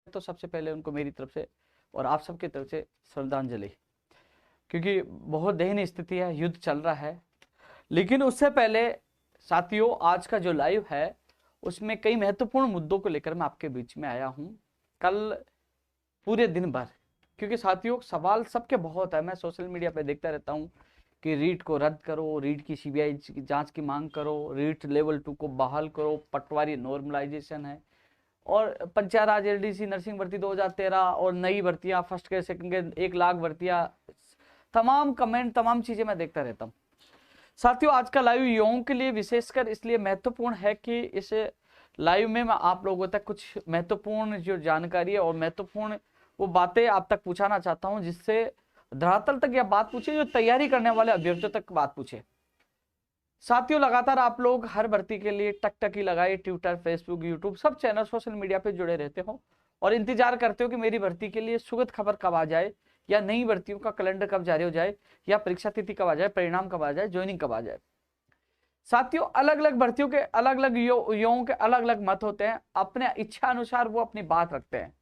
तो सबसे पहले उनको मेरी तरफ से और आप सबकी तरफ से श्रद्धांजलि, क्योंकि बहुत दयनीय स्थिति है, युद्ध चल रहा है। लेकिन उससे पहले साथियों, आज का जो लाइव है उसमें कई महत्वपूर्ण मुद्दों को लेकर मैं आपके बीच में आया हूं कल पूरे दिन भर, क्योंकि साथियों सवाल सबके बहुत है। मैं सोशल मीडिया पे देखता रहता हूं कि रीट को रद्द करो, रीट की सीबीआई की जांच की मांग करो, रीट लेवल 2 को बहाल करो, पटवारी नॉर्मलाइजेशन है, और पंचायत राज एलडीसी नर्सिंग भर्ती 2013 और नई भर्तियां first grade second grade 1 lakh भर्तियां, तमाम कमेंट तमाम चीजें मैं देखता रहता हूं। साथियों आज का लाइव युवाओं के लिए विशेषकर इसलिए महत्वपूर्ण है कि इस लाइव में मैं आप लोगों तक कुछ महत्वपूर्ण जो जानकारी है और महत्वपूर्ण वो बातें आप तक पहुंचाना चाहता हूं, जिससे धरातल तक यह बात पूछे, जो तैयारी करने वाले अभ्यर्थियों तक बात पूछे। साथियों लगातार आप लोग हर भर्ती के लिए टकटकी लगाए, ट्विटर, फेसबुक, यूट्यूब सब चैनल सोशल मीडिया पे जुड़े रहते हो और इंतजार करते हो कि मेरी भर्ती के लिए सुखद खबर कब आ जाए, या नई भर्तियों का कैलेंडर कब जारी हो जाए, या परीक्षा तिथि कब आ जाए, परिणाम कब आ जाए, ज्वाइनिंग कब आ जाए। साथियों अलग अलग भर्तियों के अलग अलग युवाओं के अलग अलग मत होते हैं, अपने इच्छा अनुसार वो अपनी बात रखते हैं।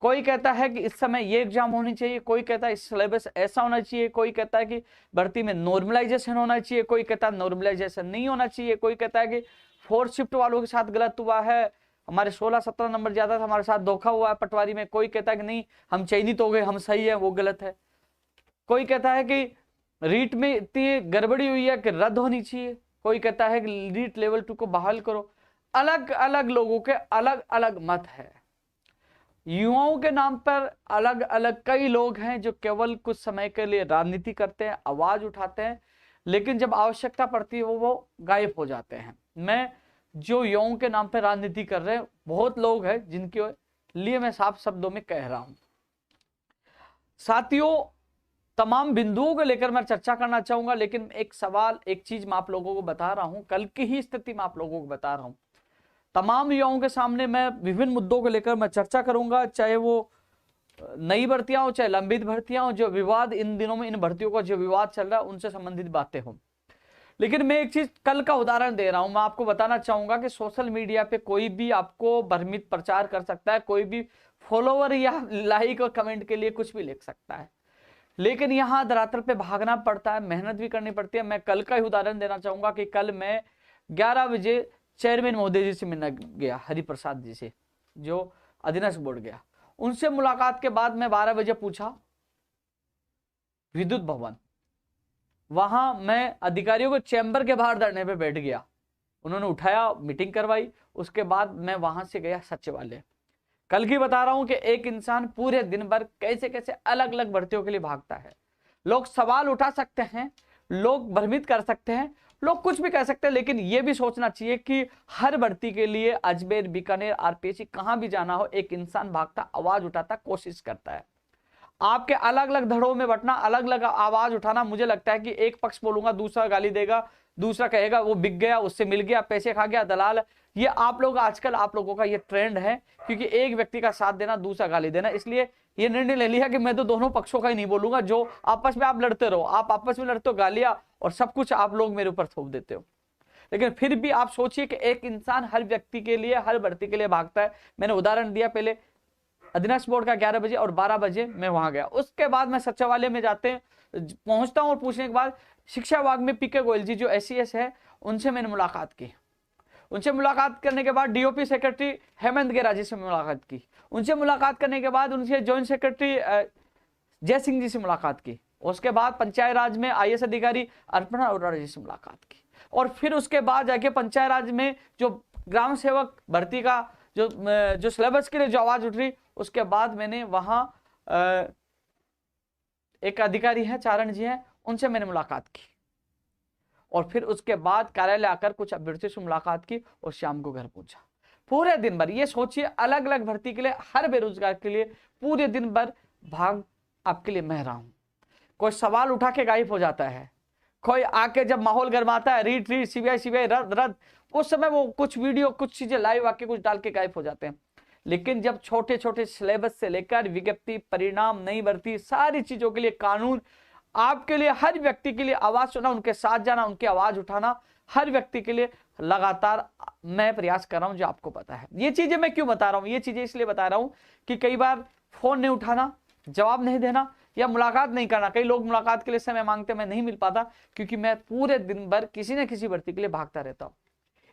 कोई कहता है कि इस समय ये एग्जाम होनी चाहिए, कोई कहता है इस सिलेबस ऐसा होना चाहिए, कोई कहता है कि भर्ती में नॉर्मलाइजेशन होना चाहिए, कोई कहता है नॉर्मलाइजेशन नहीं होना चाहिए, कोई कहता है कि 4th शिफ्ट वालों के साथ गलत हुआ है, हमारे 16-17 नंबर ज्यादा था, हमारे साथ धोखा हुआ है पटवारी में। कोई कहता है कि नहीं हम चयनित हो गए, हम सही है, वो गलत है। कोई कहता है कि रीट में इतनी गड़बड़ी हुई है कि रद्द होनी चाहिए, कोई कहता है कि रीट लेवल 2 को बहाल करो। अलग अलग लोगों के अलग अलग मत है। युवाओं के नाम पर अलग अलग कई लोग हैं जो केवल कुछ समय के लिए राजनीति करते हैं, आवाज उठाते हैं, लेकिन जब आवश्यकता पड़ती है वो गायब हो जाते हैं। मैं जो युवाओं के नाम पर राजनीति कर रहे हैं बहुत लोग हैं जिनके लिए मैं साफ शब्दों में कह रहा हूं। साथियों तमाम बिंदुओं को लेकर मैं चर्चा करना चाहूंगा, लेकिन एक सवाल एक चीज मैं आप लोगों को बता रहा हूं, कल की ही स्थिति मैं आप लोगों को बता रहा हूं। तमाम युवाओं के सामने मैं विभिन्न मुद्दों को लेकर मैं चर्चा करूंगा, चाहे वो नई भर्तियां हो, चाहे लंबित भर्तियां हो, जो विवाद इन दिनों में इन भर्तियों का जो विवाद चल रहा है उनसे संबंधित बातें हों। लेकिन मैं एक चीज कल का उदाहरण दे रहा हूं, मैं आपको बताना चाहूंगा कि सोशल मीडिया पे कोई भी आपको भ्रमित प्रचार कर सकता है, कोई भी फॉलोवर या लाइक और कमेंट के लिए कुछ भी लिख सकता है, लेकिन यहाँ धरातल पे भागना पड़ता है, मेहनत भी करनी पड़ती है। मैं कल का ही उदाहरण देना चाहूंगा कि कल मैं 11 बजे चेयरमैन महोदय जी से मिलने गया, हरिप्रसाद जी से, जो अधीनस्थ बोर्ड गया। उनसे मुलाकात के बाद मैं 12 बजे पूछा विद्युत भवन, वहां मैं अधिकारियों को चैम्बर के बाहर धरने पे बैठ गया, उन्होंने उठाया, मीटिंग करवाई, उसके बाद मैं वहां से गया सचिवालय। कल की बता रहा हूं कि एक इंसान पूरे दिन भर कैसे कैसे अलग अलग भर्तियों के लिए भागता है। लोग सवाल उठा सकते हैं, लोग भ्रमित कर सकते हैं, लोग कुछ भी कह सकते हैं, लेकिन यह भी सोचना चाहिए कि हर भर्ती के लिए अजमेर, बीकानेर, आरपीएससी कहां भी जाना हो, एक इंसान भागता, आवाज उठाता, कोशिश करता है। आपके अलग अलग धड़ों में बंटना, अलग अलग आवाज उठाना, मुझे लगता है कि एक पक्ष बोलूंगा दूसरा गाली देगा, दूसरा कहेगा वो बिक गया, उससे मिल गया, पैसे खा गया, दलाल। ये आप लोग आजकल आप लोगों का ये ट्रेंड है, क्योंकि एक व्यक्ति का साथ देना, दूसरा गाली देना। इसलिए ये निर्णय ले लिया कि मैं तो दोनों पक्षों का ही नहीं बोलूंगा, जो आपस में आप लड़ते रहो, आप आपस में लड़ते हो, गालियां और सब कुछ आप लोग मेरे ऊपर थोप देते हो। लेकिन फिर भी आप सोचिए कि एक इंसान हर व्यक्ति के लिए, हर भर्ती के लिए भागता है। मैंने उदाहरण दिया, पहले अधीनस्थ बोर्ड का 11 बजे और 12 बजे मैं वहां गया। उसके बाद मैं सचिवालय में जाते पहुंचता हूं और पूछने के बाद शिक्षा विभाग में पीके गोयल जी जो SES है, उनसे मैंने मुलाकात की। उनसे मुलाकात करने के बाद DOP सेक्रेटरी हेमंत गेरा जी से मुलाकात की। उनसे मुलाकात करने के बाद उनसे ज्वाइंट सेक्रेटरी जय सिंह जी से मुलाकात की। उसके बाद पंचायत राज में IAS अधिकारी अर्पणा अरोड़ा जी से मुलाकात की। और फिर उसके बाद जाके पंचायत राज में जो ग्राम सेवक भर्ती का जो सिलेबस के लिए जो आवाज उठ रही, उसके बाद मैंने वहां एक अधिकारी है, चारण जी हैं, उनसे मैंने मुलाकात की। और फिर उसके बाद कार्यालय आकर कुछ अभ्यर्थियों से मुलाकात की और शाम को घर पहुंचा। पूरे दिन भर ये सोचिए, अलग अलग भर्ती के लिए, हर बेरोजगार के लिए पूरे दिन भर भाग आपके लिए मैं रहा हूं। कोई सवाल उठा के गायब हो जाता है, कोई आके जब माहौल गर्माता है, रीट सीबीआई रद्द रद्द, उस समय वो कुछ वीडियो, कुछ चीजें लाइव आके कुछ डाल के गायब हो जाते हैं। लेकिन जब छोटे छोटे सिलेबस से लेकर विज्ञप्ति, परिणाम, नई भर्ती, सारी चीजों के लिए कानून, आपके लिए हर व्यक्ति के लिए आवाज सुना, उनके साथ जाना, उनकी आवाज उठाना, हर व्यक्ति के लिए लगातार मैं प्रयास कर रहा हूं, जो आपको पता है। ये चीजें मैं क्यों बता रहा हूं, ये चीजें इसलिए बता रहा हूं कि कई बार फोन नहीं उठाना, जवाब नहीं देना या मुलाकात नहीं करना, कई लोग मुलाकात के लिए समय मांगते, मैं नहीं मिल पाता क्योंकि मैं पूरे दिन भर किसी न किसी भर्ती के लिए भागता रहता हूं।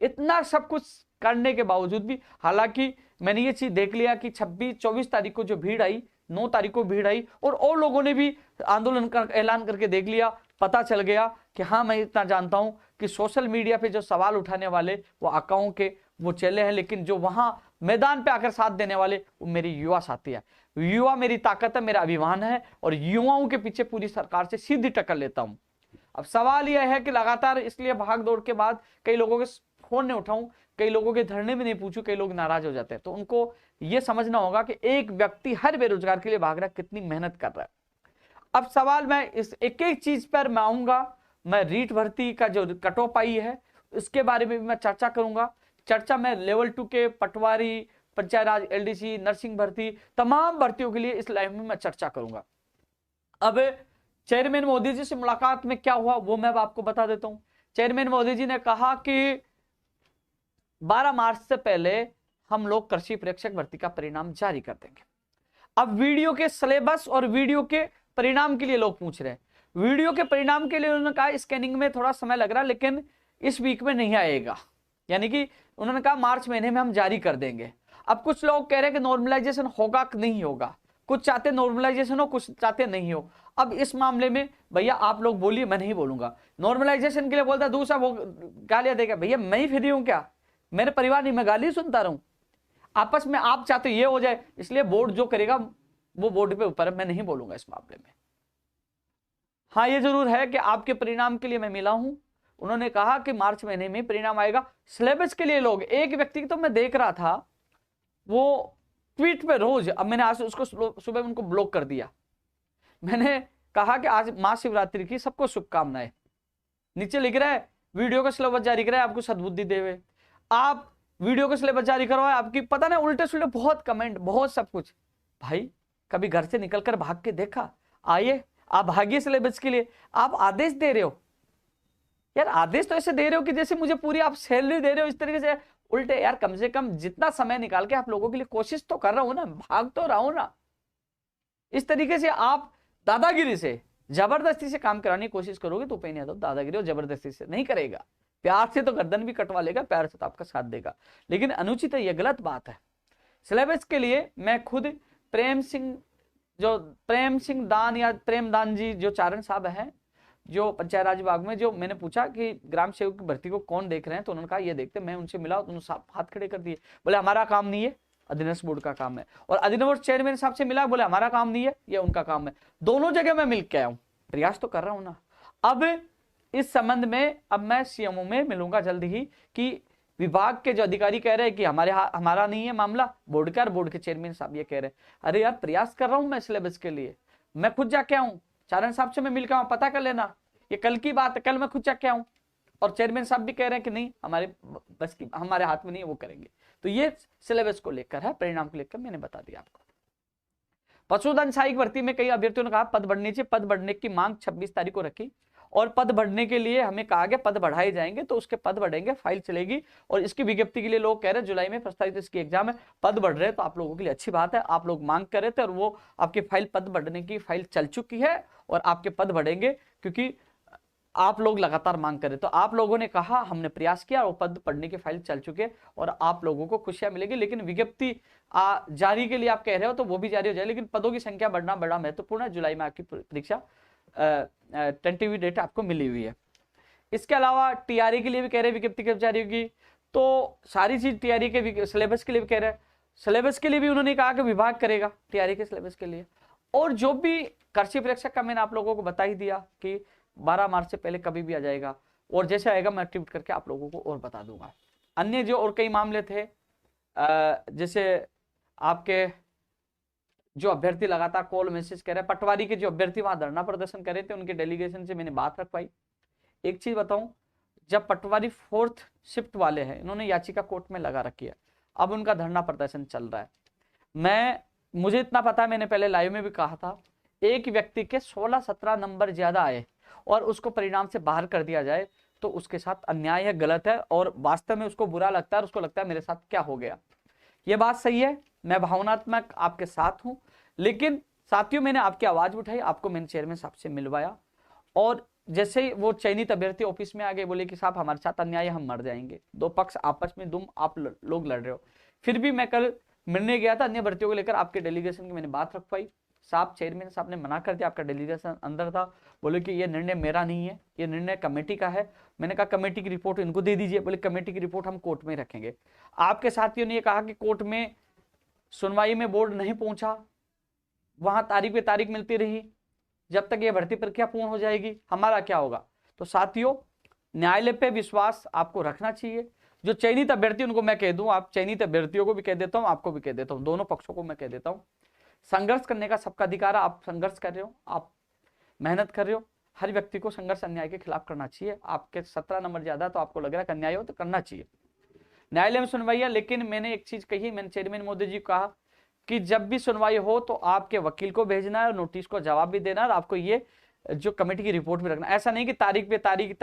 इतना सब कुछ करने के बावजूद भी, हालांकि मैंने ये चीज देख लिया कि 26-24 तारीख को जो भीड़ आई, 9 तारीख को भीड़ आई, और लोगों ने भी आंदोलन का ऐलान करके देख लिया, पता चल गया कि हाँ, मैं इतना जानता हूं कि सोशल मीडिया पे जो सवाल उठाने वाले वो आकाओं के वो चेले हैं, लेकिन जो वहां मैदान पे आकर साथ देने वाले वो मेरी युवा साथी है। युवा मेरी ताकत है, मेरा अभिमान है, और युवाओं के पीछे पूरी सरकार से सीधी टक्कर लेता हूं। अब सवाल यह है कि लगातार इसलिए भाग दौड़ के बाद कई लोगों के फोन नहीं उठाऊं, कई लोगों के धरने में नहीं पूछूं, कई लोग नाराज हो जाते हैं। तो उनको यह समझना होगा कि एक व्यक्ति हर बेरोजगार के लिए भाग रहा है, कितनी मेहनत कर रहा है। अब सवाल मैं इस एक एक चीज पर मैं आऊंगा। मैं रीट भर्ती का जो कट ऑफ आई है इसके बारे में भी मैं चर्चा करूंगा। चर्चा मैं लेवल 2 के पटवारी, पंचायत राज, एलडीसी, नर्सिंग भर्ती, तमाम भर्तियों के लिए इस लाइव में मैं चर्चा करूंगा। अब चेयरमैन मोदी जी से मुलाकात में क्या हुआ वो मैं आपको बता देता हूं। चेयरमैन मोदी जी ने कहा कि 12 मार्च से पहले हम लोग कृषि प्रेक्षक भर्ती का परिणाम जारी कर देंगे। अब वीडियो के सिलेबस और वीडियो के परिणाम के लिए लोग पूछ रहे हैं। वीडियो के परिणाम के लिए उन्होंने कहा स्कैनिंग में थोड़ा समय लग रहा है, लेकिन इस वीक में नहीं आएगा, यानी कि उन्होंने कहा मार्च महीने में हम जारी कर देंगे। अब कुछ लोग कह रहे हैं कि नॉर्मलाइजेशन होगा कि नहीं होगा, कुछ चाहते नॉर्मलाइजेशन हो, कुछ चाहते नहीं हो। अब इस मामले में भैया आप लोग बोलिए, मैं नहीं बोलूंगा। नॉर्मलाइजेशन के लिए बोलता दूसरा वो गालियां देगा, भैया मैं ही फ्री हूं क्या, मेरे परिवार नहीं, मैं गाली सुनता रहूं। आपस में आप चाहते ये हो जाए, इसलिए बोर्ड जो करेगा वो बोर्ड पे ऊपर है, मैं नहीं बोलूंगा इस मामले में। हाँ ये जरूर है कि आपके परिणाम के लिए मैं मिला हूं। उन्होंने कहा कि मार्च महीने में परिणाम आएगा। सिलेबस के लिए लोग, एक व्यक्ति तो मैं देख रहा था वो ट्वीट पे रोज, अब मैंने आज उसको सुबह उनको ब्लॉक कर दिया। मैंने कहा कि आज महाशिवरात्रि की सबको शुभकामनाएं। नीचे लिख रहा है वीडियो का सिलेबस जारी कराए, आपको सद्बुद्धि देवे। आप वीडियो का सिलेबस जारी करवाए, आपकी पता नहीं उल्टे सुल्टे बहुत कमेंट, बहुत सब कुछ। भाई कभी घर से निकलकर भाग के देखा? आइए आप भागिए सिलेबस के लिए, आप आदेश दे रहे हो यार। आदेश तो ऐसे दे रहे हो कि जैसे मुझे पूरी आप सैलरी दे रहे हो, इस तरीके से उल्टे। यार कम से कम जितना समय निकाल के आप लोगों के लिए कोशिश तो कर रहा हूं ना, भाग तो रहा हूं ना। इस तरीके से आप दादागिरी से, जबरदस्ती से काम कराने की कोशिश करोगे तो उपेंद्र यादव दादागिरी और जबरदस्ती से नहीं करेगा। प्यार से तो गर्दन भी कटवा लेगा, प्यार से तो आपका साथ देगा, लेकिन अनुचित है, यह गलत बात है। सिलेबस के लिए मैं खुद प्रेम सिंह दान या प्रेमदान जी जो चारण साहब हैं, जो पंचायत राज विभाग में, जो मैंने पूछा कि ग्राम सेवक की भर्ती को कौन देख रहे हैं, तो उन्होंने कहा ये देखते। मैं उनसे मिला, उन्होंने हाथ खड़े कर दिए, बोले हमारा काम नहीं है, अधीनस्थ बोर्ड का काम है। और अधीनस्थ चेयरमैन साहब से मिला, बोले हमारा काम नहीं है, ये उनका काम है। दोनों जगह मैं मिल के आया हूं, प्रयास तो कर रहा हूं ना। अब इस संबंध में अब मैं सीएमओ में मिलूंगा जल्द ही कि विभाग के जो अधिकारी कह रहे हैं कि हमारा नहीं है मामला, बोर्ड का, और बोर्ड के चेयरमैन साहब ये कह रहे हैं। अरे यार प्रयास कर रहा हूं मैं सिलेबस के लिए, मैं खुद जाके आऊं, चारण साहब से मैं मिल के आऊं, पता कर लेना, ये कल की बात है, कल मैं खुद जाके आऊं। और चेयरमैन साहब भी कह रहे हैं कि नहीं हमारे बस की, हमारे हाथ में नहीं है, वो करेंगे। तो ये सिलेबस को लेकर है, परिणाम को लेकर मैंने बता दिया आपको। पशुधन सहायक भर्ती में कई अभ्यर्थियों ने कहा पद बढ़ने चाहिए, पद बढ़ने की मांग 26 तारीख को रखी, और पद बढ़ने के लिए हमें कहा गया पद बढ़ाए जाएंगे, तो उसके पद बढ़ेंगे, फाइल चलेगी। और इसकी विज्ञप्ति के लिए लोग कह रहे हैं जुलाई में प्रस्तावित इसकी एग्जाम है, पद बढ़ रहे हैं, तो आप लोगों के लिए अच्छी बात है। आप लोग मांग कर रहे थे और वो आपकी फाइल, पद बढ़ने की फाइल चल चुकी है, और आपके पद बढ़ेंगे क्योंकि आप लोग लगातार मांग करें। तो आप लोगों ने कहा, हमने प्रयास किया, और पद पढ़ने की फाइल चल चुके, और आप लोगों को खुशियां मिलेगी। लेकिन विज्ञप्ति जारी के लिए आप कह रहे हो तो वो भी जारी हो जाए, लेकिन पदों की संख्या बढ़ना बड़ा महत्वपूर्ण है। जुलाई में आपकी परीक्षा टेंटेटिव डेट आपको मिली हुई है। इसके अलावा टीआरई के लिए भी कह रहे हैं विज्ञप्ति कब जारी होगी, तो सारी चीज टीआरई के सिलेबस के लिए भी कह रहे हैं। सिलेबस के लिए भी उन्होंने कहा कि विभाग करेगा टीआरई के सिलेबस के लिए। और जो भी कृषि परीक्षक का मैंने आप लोगों को बता ही दिया कि 12 मार्च से पहले कभी भी आ जाएगा, और जैसे आएगा मैं ट्वीट करके आप लोगों को और बता दूंगा। अन्य जो और कई मामले थे, जैसे आपके जो अभ्यर्थी लगातार कॉल मैसेज कर रहे हैं, पटवारी के जो अभ्यर्थी वहां धरना प्रदर्शन कर रहे थे, उनके डेलीगेशन से मैंने बात रखवाई। एक चीज बताऊं, जब पटवारी 4th शिफ्ट वाले हैं, इन्होंने याचिका कोर्ट में लगा रखी है, अब उनका धरना प्रदर्शन चल रहा है। मुझे इतना पता है, मैंने पहले लाइव में भी कहा था, एक व्यक्ति के 16-17 नंबर ज्यादा आए और उसको परिणाम से बाहर कर दिया जाए तो उसके साथ अन्याय है, गलत है, और वास्तव में उसको बुरा लगता है, और उसको लगता है मेरे साथ क्या हो गया। ये बात सही है, मैं भावनात्मक आपके साथ हूं, लेकिन साथियों मैंने आपकी आवाज उठाई, आपको मैंने चेयरमैन साहब से मिलवाया, और जैसे ही वो चयनित अभ्यर्थी ऑफिस में आ गए, बोले कि साहब हमारे साथ अन्याय, हम मर जाएंगे, दो पक्ष आपस में आप लोग लड़ रहे हो। फिर भी मैं कल मिलने गया था अन्य भर्तियों को लेकर, आपके डेलीगेशन की मैंने बात रख पाई, साहब चेयरमैन साहब ने मना कर दिया, आपका डेलीगेशन अंदर था, बोले कि ये निर्णय मेरा नहीं है, ये निर्णय कमेटी का है। मैंने कहा कमेटी की रिपोर्ट इनको दे दीजिए, बोले कमेटी की रिपोर्ट हम कोर्ट में रखेंगे। आपके साथियों ने ये कहा कि कोर्ट में सुनवाई में बोर्ड नहीं पहुंचा, वहां तारीख पे तारीख मिलती रही, जब तक ये भर्ती प्रक्रिया पूर्ण हो जाएगी हमारा क्या होगा। तो साथियों न्यायालय पे विश्वास आपको रखना चाहिए। जो चयनित अभ्यर्थी उनको मैं कह दूं, आप चयनित अभ्यर्थियों को भी कह देता हूं, आपको भी कह देता हूं, दोनों पक्षों को मैं कह देता हूं, संघर्ष करने का सबका अधिकार है। आप संघर्ष कर रहे हो, आप मेहनत कर रहे हो, हर व्यक्ति को संघर्ष अन्याय के खिलाफ करना चाहिए। आपके 17 नंबर ज्यादा तो आपको लग रहा है कि अन्याय हो तो करना चाहिए। न्यायालय में सुनवाई है, लेकिन मैंने एक चीज कही, मैंने चेयरमैन महोदय जी को कहा कि जब भी सुनवाई हो तो आपके वकील को भेजना है और नोटिस को जवाब भी देना है, और आपको ये जो कमेटी की रिपोर्ट भी रखना, ऐसा नहीं कि तारीख पे तारीख